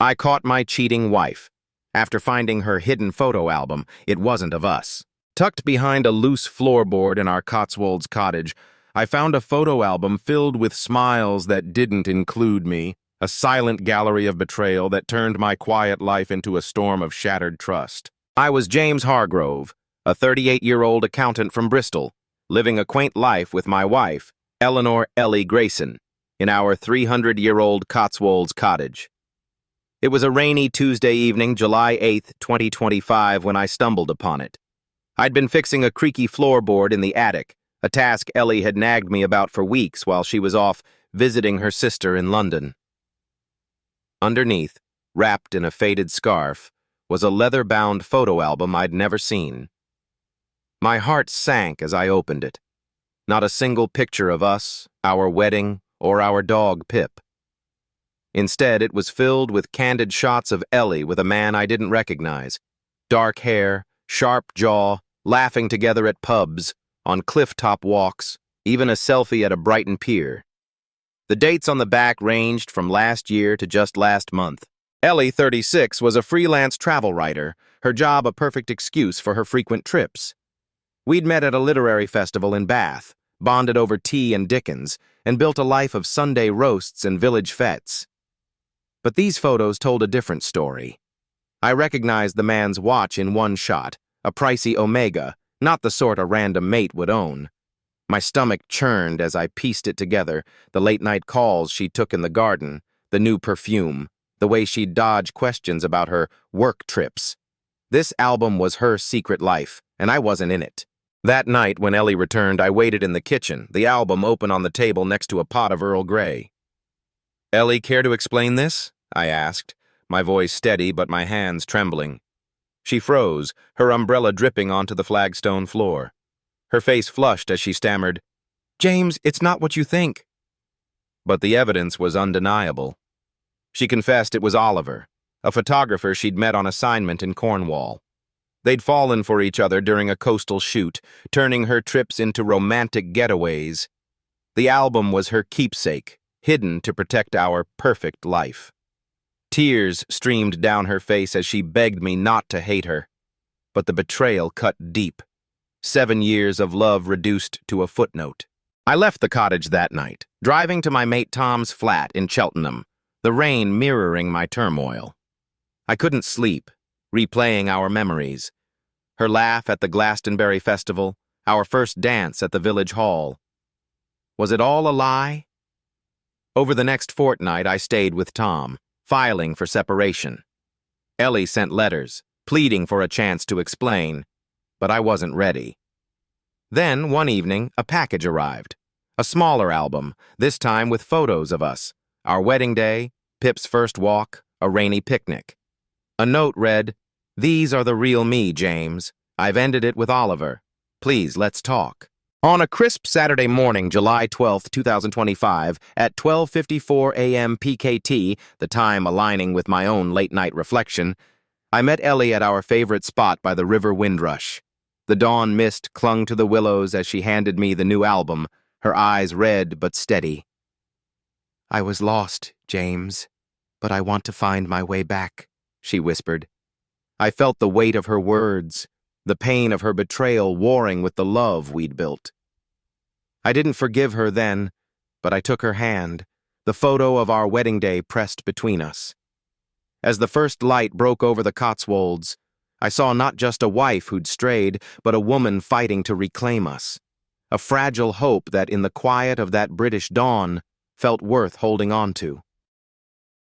I caught my cheating wife. After finding her hidden photo album, it wasn't of us. Tucked behind a loose floorboard in our Cotswolds cottage, I found a photo album filled with smiles that didn't include me, a silent gallery of betrayal that turned my quiet life into a storm of shattered trust. I was James Hargrove, a 38-year-old accountant from Bristol, living a quaint life with my wife, Eleanor Ellie Grayson, in our 300-year-old Cotswolds cottage. It was a rainy Tuesday evening, July 8, 2025, when I stumbled upon it. I'd been fixing a creaky floorboard in the attic, a task Ellie had nagged me about for weeks while she was off visiting her sister in London. Underneath, wrapped in a faded scarf, was a leather-bound photo album I'd never seen. My heart sank as I opened it. Not a single picture of us, our wedding, or our dog Pip. Instead, it was filled with candid shots of Ellie with a man I didn't recognize. Dark hair, sharp jaw, laughing together at pubs, on cliff-top walks, even a selfie at a Brighton pier. The dates on the back ranged from last year to just last month. Ellie, 36, was a freelance travel writer, her job a perfect excuse for her frequent trips. We'd met at a literary festival in Bath, bonded over tea and Dickens, and built a life of Sunday roasts and village fetes. But these photos told a different story. I recognized the man's watch in one shot, a pricey Omega, not the sort a random mate would own. My stomach churned as I pieced it together, the late-night calls she took in the garden, the new perfume, the way she'd dodge questions about her work trips. This album was her secret life, and I wasn't in it. That night, when Ellie returned, I waited in the kitchen, the album open on the table next to a pot of Earl Grey. "Ellie, care to explain this?" I asked, my voice steady but my hands trembling. She froze, her umbrella dripping onto the flagstone floor. Her face flushed as she stammered, "James, it's not what you think." But the evidence was undeniable. She confessed it was Oliver, a photographer she'd met on assignment in Cornwall. They'd fallen for each other during a coastal shoot, turning her trips into romantic getaways. The album was her keepsake, hidden to protect our perfect life. Tears streamed down her face as she begged me not to hate her. But the betrayal cut deep. 7 years of love reduced to a footnote. I left the cottage that night, driving to my mate Tom's flat in Cheltenham, the rain mirroring my turmoil. I couldn't sleep, replaying our memories. Her laugh at the Glastonbury Festival, our first dance at the village hall. Was it all a lie? Over the next fortnight, I stayed with Tom, filing for separation. Ellie sent letters, pleading for a chance to explain, but I wasn't ready. Then, one evening, a package arrived. A smaller album, this time with photos of us. Our wedding day, Pip's first walk, a rainy picnic. A note read, "These are the real me, James. I've ended it with Oliver. Please, let's talk." On a crisp Saturday morning, July 12, 2025, at 12:54 a.m. PKT, the time aligning with my own late-night reflection, I met Ellie at our favorite spot by the river Windrush. The dawn mist clung to the willows as she handed me the new album, her eyes red but steady. "I was lost, James, but I want to find my way back," she whispered. I felt the weight of her words, the pain of her betrayal warring with the love we'd built. I didn't forgive her then, but I took her hand, the photo of our wedding day pressed between us. As the first light broke over the Cotswolds, I saw not just a wife who'd strayed, but a woman fighting to reclaim us. A fragile hope that in the quiet of that British dawn felt worth holding on to.